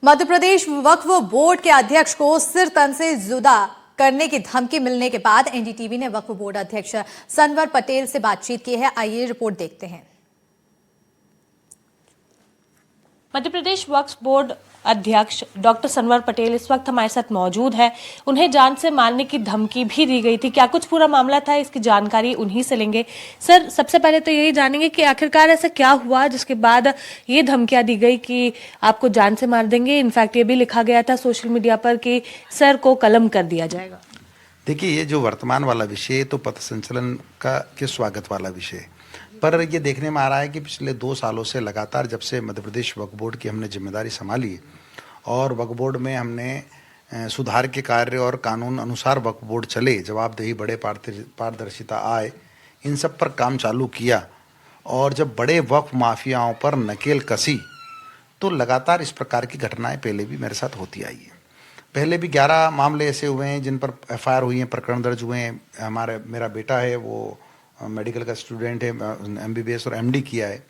मध्य प्रदेश वक्फ board के अध्यक्ष को सिर तन से जुदा करने की धमकी मिलने के बाद एनडीटीवी ने वक्फ बोर्ड अध्यक्ष सनवर पटेल से बातचीत की है। आइए रिपोर्ट देखते हैं। मध्य प्रदेश वक्फ बोर्ड अध्यक्ष डॉक्टर सनवर पटेल इस वक्त हमारे साथ मौजूद है। उन्हें जान से मारने की धमकी भी दी गई थी। क्या कुछ पूरा मामला था, इसकी जानकारी उन्हीं से लेंगे। सर, सबसे पहले तो यही जानेंगे कि आखिरकार ऐसा क्या हुआ जिसके बाद ये धमकियां दी गई कि आपको जान से मार देंगे। इनफैक्ट ये भी लिखा गया था सोशल मीडिया पर कि सर को कलम कर दिया जाएगा। देखिए, ये जो वर्तमान वाला विषय तो पथ संचलन के स्वागत वाला विषय, पर ये देखने में आ रहा है कि पिछले 2 सालों से लगातार जब से मध्य प्रदेश वक्फ बोर्ड की हमने जिम्मेदारी संभाली और वक्फ बोर्ड में हमने सुधार के कार्य और कानून अनुसार वक्फ बोर्ड चले, जवाबदेही बढ़े, पारदर्शिता आए, इन सब पर काम चालू किया और जब बड़े वक्फ माफियाओं पर नकेल कसी तो लगातार इस प्रकार की घटनाएं पहले भी मेरे साथ होती आई है। पहले भी 11 मामले ऐसे हुए हैं जिन पर एफआईआर हुई हैं, प्रकरण दर्ज हुए हैं। मेरा बेटा है, वो मेडिकल का स्टूडेंट है, एमबीबीएस और एमडी किया है,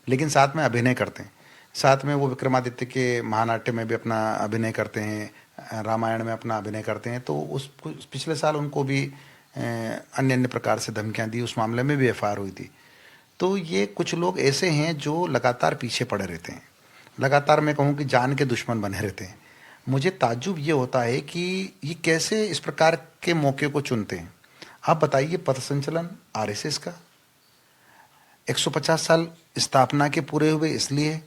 लेकिन साथ में अभिनय करते हैं। साथ में वो विक्रमादित्य के महानाट्य में भी अपना अभिनय करते हैं, रामायण में अपना अभिनय करते हैं। तो उस पिछले साल उनको भी अन्य अन्य प्रकार से धमकियां दी, उस मामले में भी एफआईआर हुई थी। तो ये कुछ लोग ऐसे हैं जो लगातार पीछे पड़े रहते हैं, लगातार मैं कहूँ कि जान के दुश्मन बने रहते हैं। मुझे ताज्जुब ये होता है कि ये कैसे इस प्रकार के मौके को चुनते हैं। आप बताइए, पथ संचलन आरएसएस का 150 साल स्थापना के पूरे हुए, इसलिए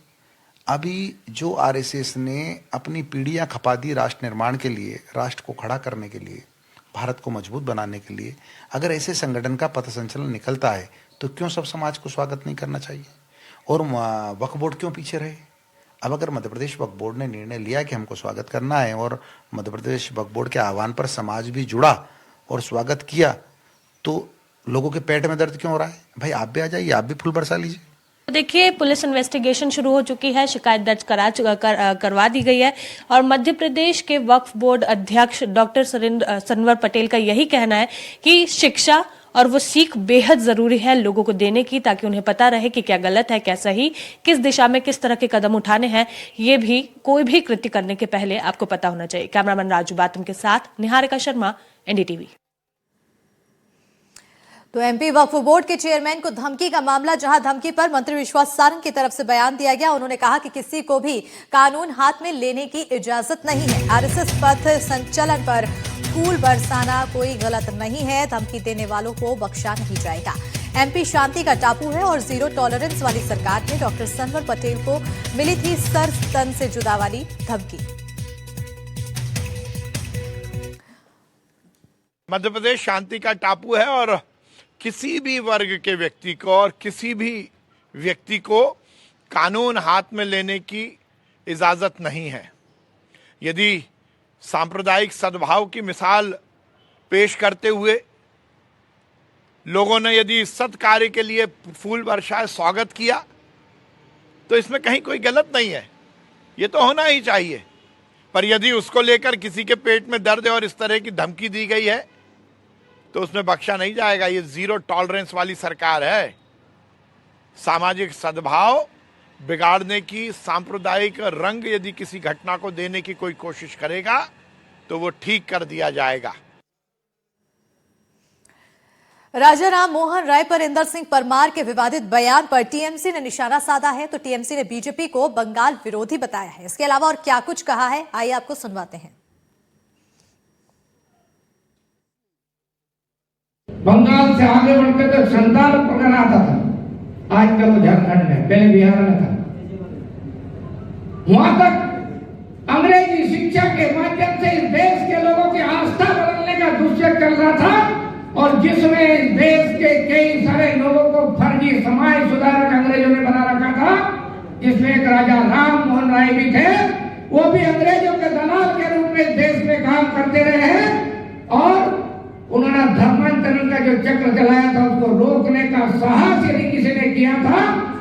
अभी जो आरएसएस ने अपनी पीढ़ियां खपा दी राष्ट्र निर्माण के लिए, राष्ट्र को खड़ा करने के लिए, भारत को मजबूत बनाने के लिए, अगर ऐसे संगठन का पथ संचलन निकलता है तो क्यों सब समाज को स्वागत नहीं करना चाहिए? और वक्फ बोर्ड क्यों पीछे रहे? अब अगर मध्य प्रदेश वक्फ बोर्ड ने निर्णय लिया कि हमको स्वागत करना है और मध्य प्रदेश वक्फ बोर्ड के आह्वान पर समाज भी जुड़ा और स्वागत किया, तो लोगों के पेट में दर्द क्यों हो रहा है? भाई आप भी आ जाइए, आप भी फूल बरसा लीजिए। देखिए, पुलिस इन्वेस्टिगेशन शुरू हो चुकी है, शिकायत दर्ज करवा दी गई है और मध्य प्रदेश के वक्फ बोर्ड अध्यक्ष डॉक्टर सनवर पटेल का यही कहना है कि शिक्षा और वो सीख बेहद जरूरी है लोगों को देने की, ताकि उन्हें पता रहे कि क्या गलत है, क्या सही, किस दिशा में किस तरह के कदम उठाने हैं। ये भी कोई भी कृत्य करने के पहले आपको पता होना चाहिए। कैमरामैन राजू बातम के साथ निहारिका शर्मा, एनडीटीवी। तो एमपी वक्फ बोर्ड के चेयरमैन को धमकी का मामला, जहां धमकी पर मंत्री विश्वास सारंग की तरफ से बयान दिया गया। उन्होंने कहा कि किसी को भी कानून हाथ में लेने की इजाजत नहीं है। आरएसएस पथ संचलन पर फूल बरसाना कोई गलत नहीं है। धमकी देने वालों को बख्शा नहीं जाएगा। एमपी शांति का टापू है और जीरो टॉलरेंस वाली सरकार में डॉक्टर सनवर पटेल को मिली थी सर तन से जुदा वाली धमकी। मध्य प्रदेश शांति का टापू है और किसी भी वर्ग के व्यक्ति को और किसी भी व्यक्ति को कानून हाथ में लेने की इजाजत नहीं है। यदि सांप्रदायिक सद्भाव की मिसाल पेश करते हुए लोगों ने यदि सत् कार्य के लिए फूल बरसाए, स्वागत किया, तो इसमें कहीं कोई गलत नहीं है, ये तो होना ही चाहिए। पर यदि उसको लेकर किसी के पेट में दर्द है और इस तरह की धमकी दी गई है तो उसमें बख्शा नहीं जाएगा। ये जीरो टॉलरेंस वाली सरकार है। सामाजिक सद्भाव बिगाड़ने की, सांप्रदायिक रंग यदि किसी घटना को देने की कोई कोशिश करेगा तो वो ठीक कर दिया जाएगा। राजा राम मोहन राय पर इंदर सिंह परमार के विवादित बयान पर टीएमसी ने निशाना साधा है। तो टीएमसी ने बीजेपी को बंगाल विरोधी बताया है। इसके अलावा और क्या कुछ कहा है, आइए आपको सुनवाते हैं। बंगाल से आगे बढ़ते तो संताल प्रकरण आता था, आज का वो झारखंड में, पहले बिहार में था। वहां तक अंग्रेजी शिक्षा के माध्यम से इस देश के लोगों की आस्था बदलने का दुष्यंत चल रहा था और जिसमें इस देश के कई सारे लोगों को फर्जी समाज सुधारक अंग्रेजों ने बना रखा था। इसमें एक राजा राम मोहन राय भी थे, वो भी अंग्रेजों के दलाल के रूप में देश में काम करते रहे हैं और उन्होंने धर्मांतरण का जो चक्र चलाया था उसको रोकने का साहस यदि किसी ने किया था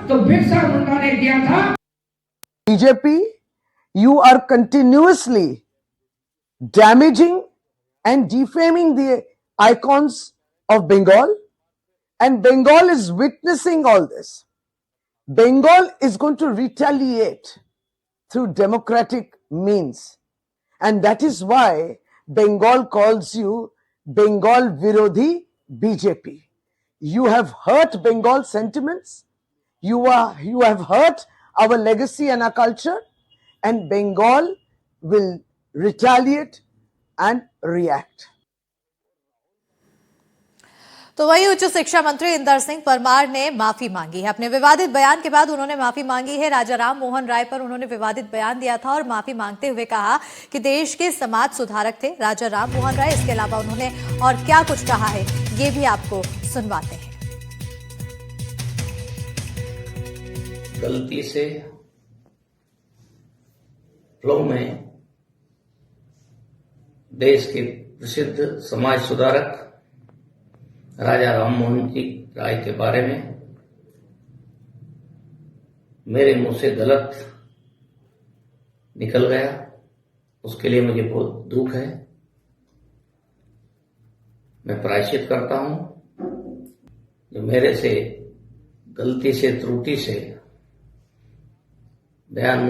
तो बिरसा मुंडा ने किया था। BJP, you are continuously damaging and defaming the icons of Bengal, and Bengal is witnessing all this. Bengal is going to retaliate through democratic means. And that is why Bengal calls you Bengal Virodhi BJP. You have hurt Bengal sentiments. You have hurt our legacy and our culture, and Bengal will retaliate and react. तो वही उच्च शिक्षा मंत्री इंदर सिंह परमार ने माफी मांगी है। अपने विवादित बयान के बाद उन्होंने माफी मांगी है। राजा राम मोहन राय पर उन्होंने विवादित बयान दिया था और माफी मांगते हुए कहा कि देश के समाज सुधारक थे राजा राम मोहन राय। इसके अलावा उन्होंने और क्या कुछ कहा है ये भी आपको सुनवाते हैं। गलती से फ्लो में देश के प्रसिद्ध समाज सुधारक राजा राम मोहन जी राय के बारे में मेरे मुंह से गलत निकल गया, उसके लिए मुझे बहुत दुख है। मैं प्रायश्चित करता हूं, जो मेरे से गलती से त्रुटि से बयान